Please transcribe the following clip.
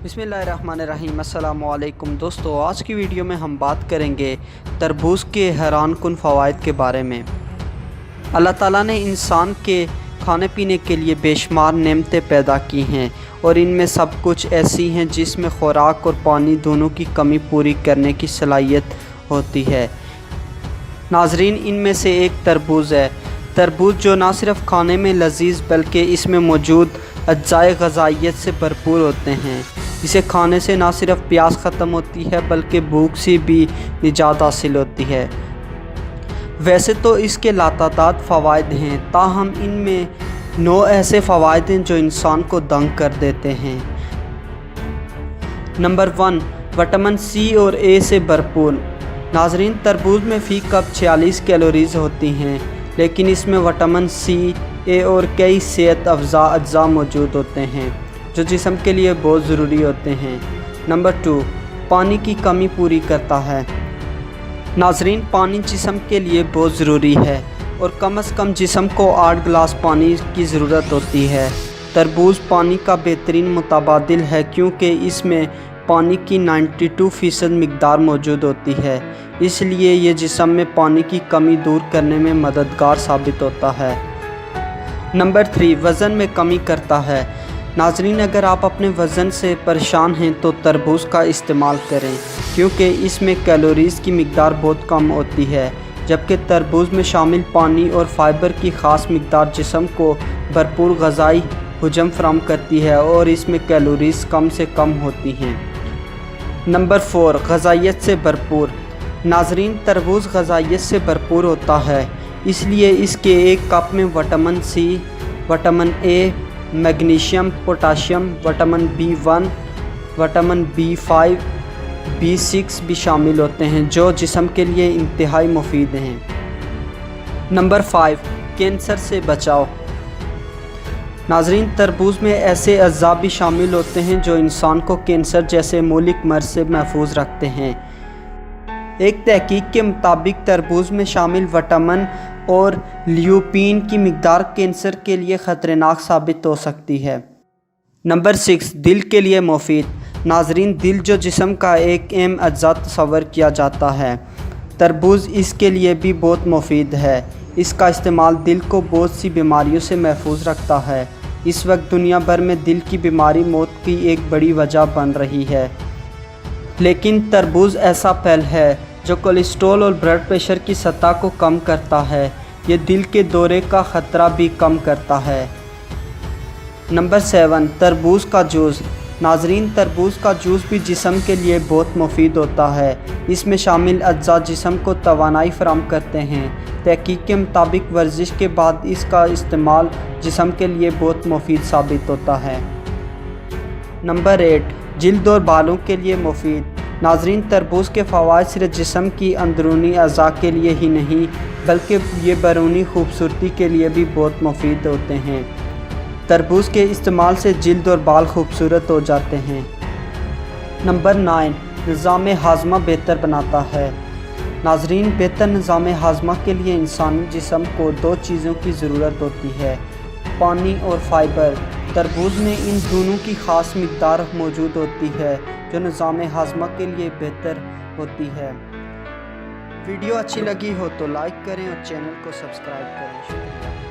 बिस्मिल्लाहिर्रहमानिर्रहीम। अस्सलामु अलैकुम दोस्तों, आज की वीडियो में हम बात करेंगे तरबूज के हैरान कुन फ़वाइद के बारे में। अल्लाह ताला ने इंसान के खाने पीने के लिए बेशुमार नेमतें पैदा की हैं और इनमें सब कुछ ऐसी हैं जिसमें ख़ुराक और पानी दोनों की कमी पूरी करने की सलाहियत होती है। नाज़रीन, इनमें से एक तरबूज है। तरबूज जो ना सिर्फ खाने में लजीज बल्कि इसमें मौजूद अज्जाए ग़ज़ाइयत से भरपूर होते हैं। इसे खाने से ना सिर्फ प्यास ख़त्म होती है बल्कि भूख से भी निजात हासिल होती है। वैसे तो इसके लातादाद फ़वाइद हैं, ताहम इनमें 9 ऐसे फ़वाइद हैं जो इंसान को दंग कर देते हैं। नंबर 1, विटामिन सी और ए से भरपूर। नाज़रीन, तरबूज में फ़ी कप 46 कैलोरीज़ होती हैं, लेकिन इसमें विटामिन सी, ए और कई सेहत अफ़ज़ा अज्जा मौजूद होते हैं जो जिस्म के लिए बहुत ज़रूरी होते हैं। नंबर 2, पानी की कमी पूरी करता है। नाज़रीन, पानी जिस्म के लिए बहुत ज़रूरी है और कम से कम जिस्म को 8 गिलास पानी की ज़रूरत होती है। तरबूज पानी का बेहतरीन मुतबादिल है क्योंकि इसमें पानी की 92% मिक़दार मौजूद होती है, इसलिए ये जिस्म में पानी की कमी दूर करने में मददगार साबित होता है। नंबर 3, वज़न में कमी करता है। नाज़रीन, अगर आप अपने वज़न से परेशान हैं तो तरबूज का इस्तेमाल करें क्योंकि इसमें कैलोरीज़ की मिक़दार बहुत कम होती है, जबकि तरबूज में शामिल पानी और फ़ाइबर की ख़ास मिक़दार जिस्म को भरपूर ग़ज़ाई हुजम फराहम करती है और इसमें कैलोरीज़ कम से कम होती हैं। नंबर 4, ग़ज़ाइयत से भरपूर। नाज़रीन, तरबूज ग़ज़ाइयत से भरपूर होता है, इसलिए इसके एक कप में vitamin C, vitamin A, magnesium, potassium, vitamin B1, vitamin B5, B6 भी शामिल होते हैं जो जिस्म के लिए इंतहाई मुफीद हैं। नंबर 5, कैंसर से बचाव। नाज़रीन, तरबूज में ऐसे अज़्ज़ा भी शामिल होते हैं जो इंसान को कैंसर जैसे मौलिक मर्ज़ से महफूज रखते हैं। एक तहकीक के मुताबिक तरबूज में शामिल विटामिन और ल्यूपिन की मिक़दार कैंसर के लिए ख़तरनाक साबित हो सकती है। नंबर 6, दिल के लिए मुफीद। नाज़रीन, दिल जो जिस्म का एक अहम अज्जा तस्वर किया जाता है, तरबूज इसके लिए भी बहुत मुफीद है। इसका इस्तेमाल दिल को बहुत सी बीमारियों से महफूज रखता है। इस वक्त दुनिया भर में दिल की बीमारी मौत की एक बड़ी वजह बन रही है, लेकिन तरबूज ऐसा फल है जो कोलेस्ट्रॉल और ब्लड प्रेशर की सतह को कम करता है। ये दिल के दौरे का ख़तरा भी कम करता है। नंबर 7, तरबूज का जूस। नाज़रीन, तरबूज का जूस भी जिस्म के लिए बहुत मुफीद होता है। इसमें शामिल अज्जा जिस्म को तवानाई फराहम करते हैं। तहकीक के मुताबिक वर्जिश के बाद इसका इस्तेमाल जिस्म के लिए बहुत मुफीद साबित होता है। नंबर 8, जिल्द और बालों के लिए मुफीद। नाज़रीन, तरबूज के फ़वाइद सिर्फ जिस्म की अंदरूनी अज़ा के लिए ही नहीं बल्कि ये बैरूनी खूबसूरती के लिए भी बहुत मुफीद होते हैं। तरबूज के इस्तेमाल से जिल्द और बाल खूबसूरत हो जाते हैं। नंबर 9, निज़ाम हाज़मा बेहतर बनाता है। नाज़रीन, बेहतर निज़ाम हाज़मा के लिए इंसानी जिस्म को 2 चीज़ों की ज़रूरत होती है, पानी और फ़ाइबर। तरबूज में इन दोनों की ख़ास मिक़दार मौजूद होती है जो निज़ाम हाज़मा के लिए बेहतर होती है। वीडियो अच्छी लगी हो तो लाइक करें और चैनल को सब्सक्राइब करें। शुक्रिया।